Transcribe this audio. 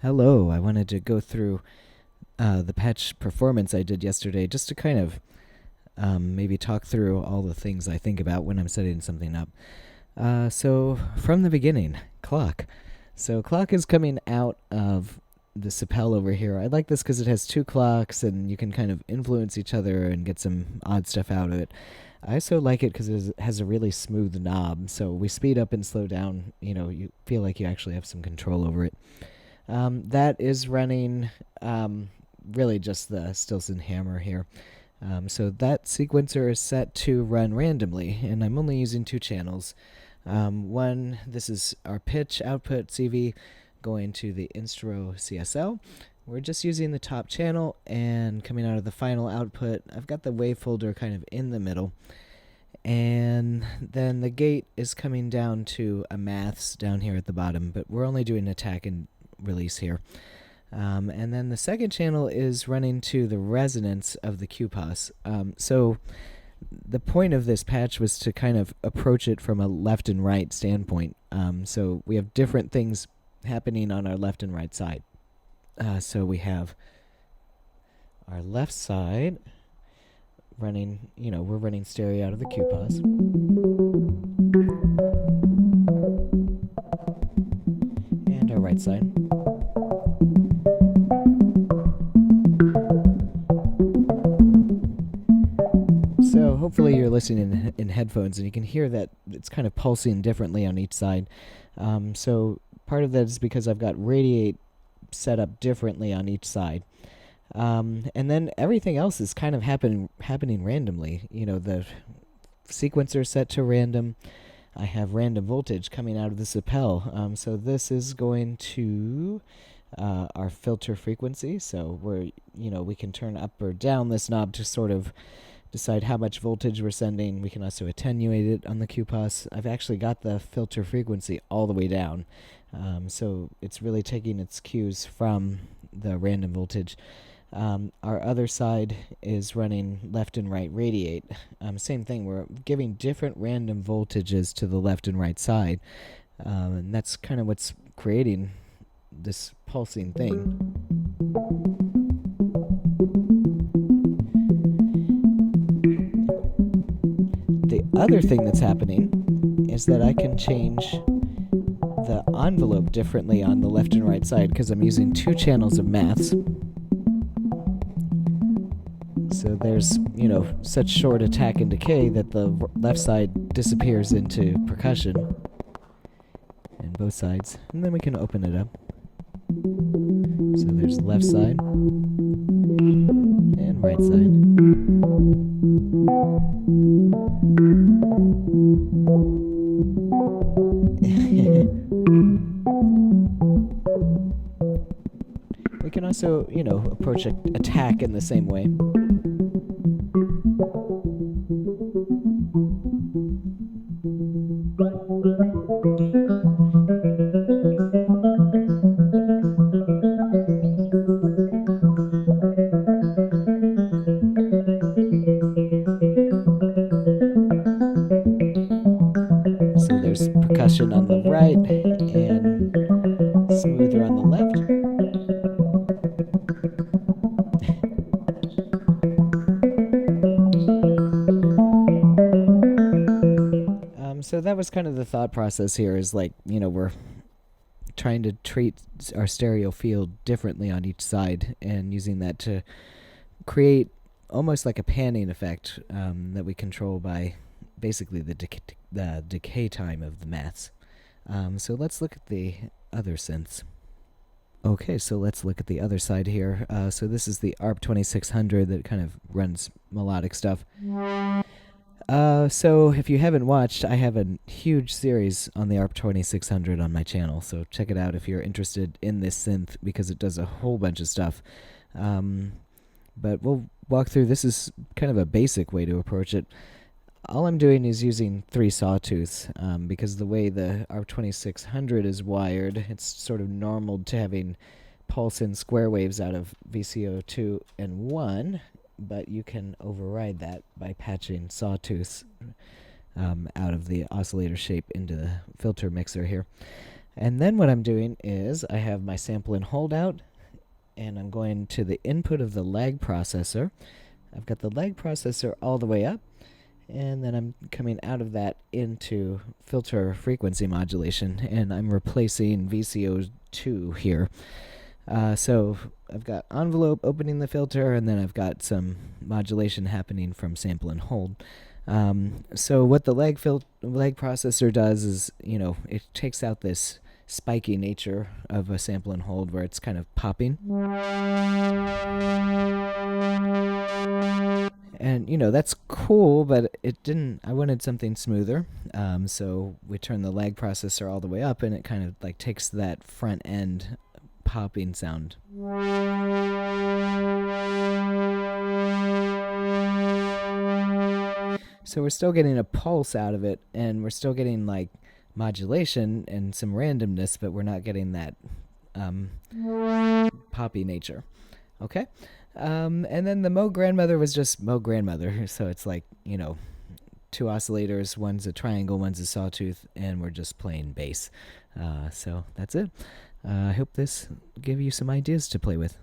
Hello, I wanted to go through the patch performance I did yesterday just to kind of maybe talk through all the things I think about when I'm setting something up. So from the beginning, clock. So clock is coming out of the lapel over here. I like this because it has two clocks and you can kind of influence each other and get some odd stuff out of it. I also like it because it has a really smooth knob, so we speed up and slow down. You feel like you actually have some control over it. That is running really just the Stilson hammer here. So that sequencer is set to run randomly, and I'm only using two channels. One, this is our pitch output CV going to the Instruo CS-L. We're just using the top channel, and coming out of the final output, I've got the wave folder kind of in the middle. And then the gate is coming down to a maths down here at the bottom, but we're only doing attack and release here. And then the second channel is running to the resonance of the QPAS. So the point of this patch was to kind of approach it from a left and right standpoint. So we have different things happening on our left and right side. So we have our left side running, we're running stereo out of the QPAS. And our right side. So hopefully you're listening in headphones and you can hear that it's kind of pulsing differently on each side. So part of that is because I've got radiate set up differently on each side. And then everything else is kind of happening randomly. The sequencer set to random. I have random voltage coming out of this lapel. So this is going to our filter frequency. So we can turn up or down this knob to sort of decide how much voltage we're sending. We can also attenuate it on the QPAS. I've actually got the filter frequency all the way down. So it's really taking its cues from the random voltage. Our other side is running left and right radiate. Same thing, we're giving different random voltages to the left and right side. And that's kind of what's creating this pulsing thing. The other thing that's happening is that I can change the envelope differently on the left and right side because I'm using two channels of maths. So there's, such short attack and decay that the left side disappears into percussion. And both sides. And then we can open it up. So there's left side and right side. We can also, approach attack in the same way. So there's percussion on the right and smoother on the left. So that was kind of the thought process here is we're trying to treat our stereo field differently on each side and using that to create almost like a panning effect that we control by basically the decay time of the maths. So let's look at the other synths. Okay, so let's look at the other side here. So this is the ARP 2600 that kind of runs melodic stuff. So if you haven't watched, I have a huge series on the ARP 2600 on my channel, so check it out if you're interested in this synth because it does a whole bunch of stuff. But we'll walk through. This is kind of a basic way to approach it. All I'm doing is using 3 sawtooths because the way the ARP 2600 is wired, it's sort of normal to having pulse in square waves out of VCO2 and 1. But you can override that by patching sawtooths out of the oscillator shape into the filter mixer here. And then what I'm doing is I have my sample and hold out, and I'm going to the input of the lag processor. I've got the lag processor all the way up, and then I'm coming out of that into filter frequency modulation, and I'm replacing VCO2 here. So I've got envelope opening the filter, and then I've got some modulation happening from sample and hold. So what the lag processor does is, it takes out this spiky nature of a sample and hold where it's kind of popping. And, that's cool, but I wanted something smoother. So we turn the lag processor all the way up, and it kind of like takes that front end popping sound. So we're still getting a pulse out of it, and we're still getting like modulation and some randomness, but we're not getting that poppy nature. Okay? And then the Moog Grandmother was just Moog Grandmother. So it's like, two oscillators, one's a triangle, one's a sawtooth, and we're just playing bass. So that's it. I hope this gave you some ideas to play with.